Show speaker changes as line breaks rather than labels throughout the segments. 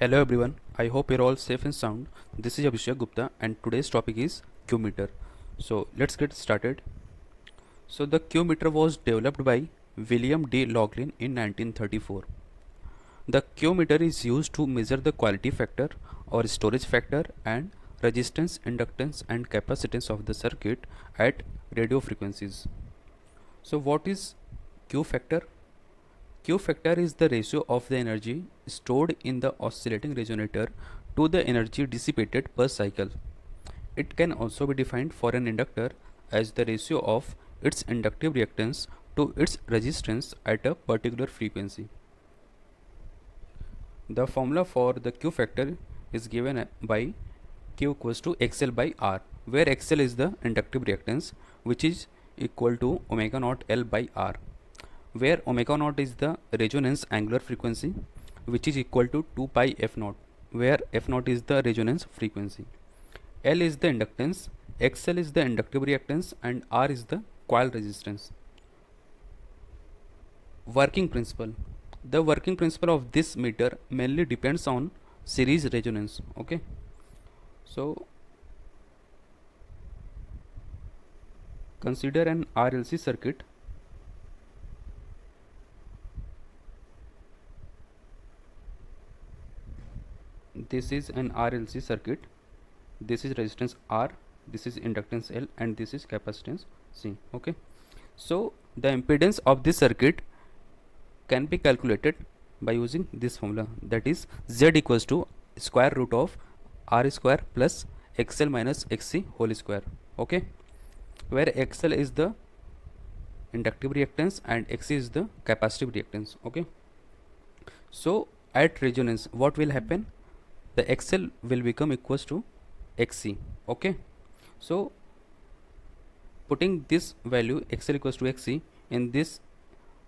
Hello everyone, I hope you're all safe and sound. This is Abhishek Gupta and today's topic is Q meter. So let's get started. So the Q meter was developed by William D. Laughlin in 1934. The Q meter is used to measure the quality factor or storage factor and resistance, inductance and capacitance of the circuit at radio frequencies. So what is Q factor? Q factor is the ratio of the energy stored in the oscillating resonator to the energy dissipated per cycle. It can also be defined for an inductor as the ratio of its inductive reactance to its resistance at a particular frequency. The formula for the Q factor is given by Q equals to XL by R, where XL is the inductive reactance, which is equal to omega naught L by R, where omega naught is the resonance angular frequency, which is equal to 2 pi f naught, where f naught is the resonance frequency. L is the inductance, XL is the inductive reactance and R is the coil resistance. Working principle. The working principle of this meter mainly depends on series resonance. Okay, so consider an RLC circuit. This is an RLC circuit. This is resistance R, this is inductance L and this is capacitance C. Okay, so the impedance of this circuit can be calculated by using this formula, that is Z equals to square root of R square plus XL minus XC whole square. Okay, where XL is the inductive reactance and XC is the capacitive reactance. Okay, so at resonance what will happen? The XL will become equals to XC. Okay, so putting this value XL equals to XC in this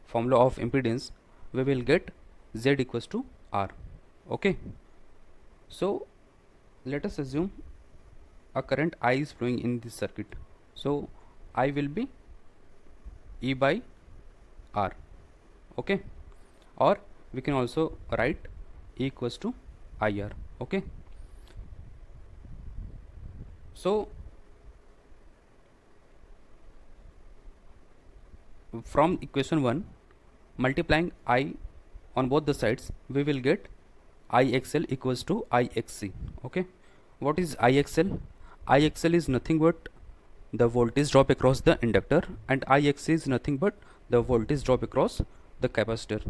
formula of impedance, we will get Z equals to R. Okay, so let us assume a current I is flowing in this circuit. So I will be E by R. Okay, or we can also write E equals to IR. Okay, so from equation 1, multiplying I on both the sides, we will get IXL equals to IXC. Okay, what is IXL? IXL is nothing but the voltage drop across the inductor and IXC is nothing but the voltage drop across the capacitor.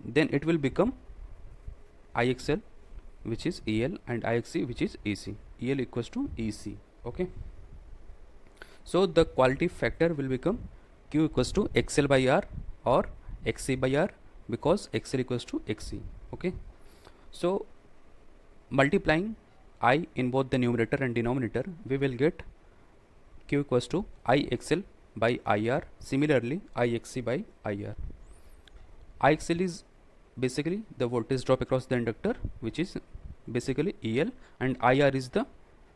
Then it will become IXL, which is EL, and IXC, which is EC. EL equals to EC. Okay, so the quality factor will become Q equals to XL by R or XC by R, because XL equals to XC. Okay, so multiplying I in both the numerator and denominator, we will get Q equals to IXL by IR. Similarly, IXC by IR. IXL is basically the voltage drop across the inductor, which is basically EL, and IR is the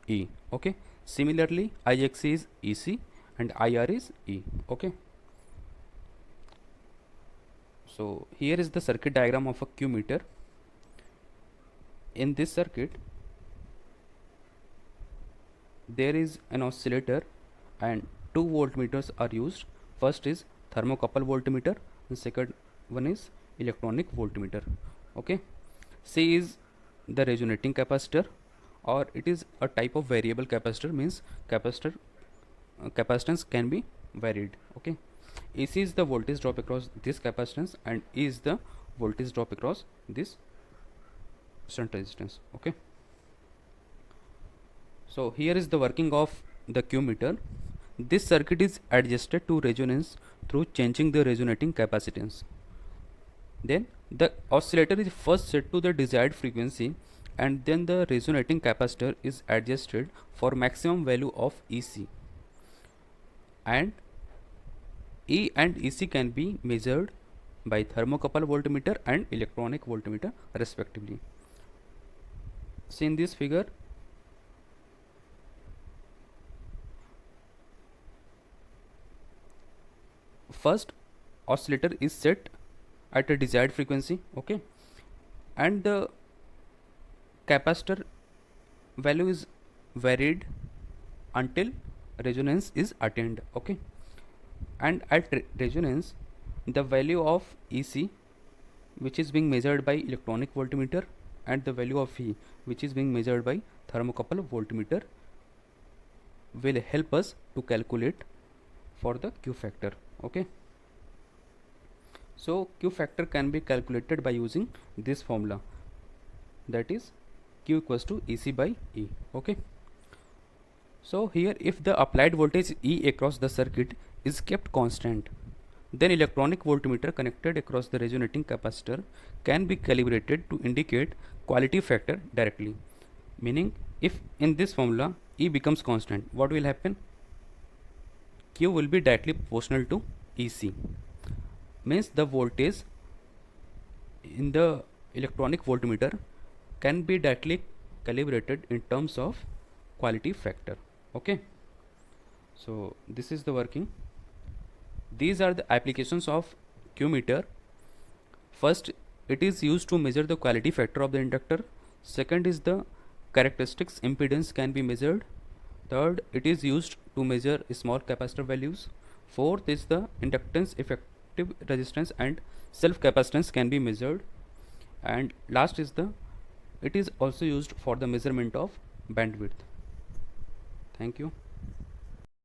E. Okay, similarly IXC is EC and IR is E. Okay, so here is the circuit diagram of a Q meter. In this circuit there is an oscillator and two voltmeters are used. First is thermocouple voltmeter and second one is electronic voltmeter. Okay, C is the resonating capacitor, or it is a type of variable capacitor, means capacitor capacitance can be varied. Okay, AC is the voltage drop across this capacitance and E is the voltage drop across this shunt resistance. Okay, so here is the working of the Q meter. This circuit is adjusted to resonance through changing the resonating capacitance. Then the oscillator is first set to the desired frequency and then the resonating capacitor is adjusted for maximum value of EC, and E and EC can be measured by thermocouple voltmeter and electronic voltmeter respectively. See in this figure, first oscillator is set at a desired frequency. Okay, and the capacitor value is varied until resonance is attained. Okay, and at resonance the value of EC, which is being measured by electronic voltmeter, and the value of E, which is being measured by thermocouple voltmeter, will help us to calculate for the Q factor. Okay, so Q factor can be calculated by using this formula, that is Q equals to EC by E. Okay, so here if the applied voltage E across the circuit is kept constant, then electronic voltmeter connected across the resonating capacitor can be calibrated to indicate quality factor directly. Meaning, if in this formula E becomes constant, what will happen? Q will be directly proportional to EC. Means the voltage in the electronic voltmeter can be directly calibrated in terms of quality factor. Okay, so this is the working. These are the applications of Q meter. First, it is used to measure the quality factor of the inductor. Second is the characteristics impedance can be measured. Third, it is used to measure small capacitor values. Fourth is the inductance, effective resistance and self capacitance can be measured. And last is the it is also used for the measurement of bandwidth. Thank you.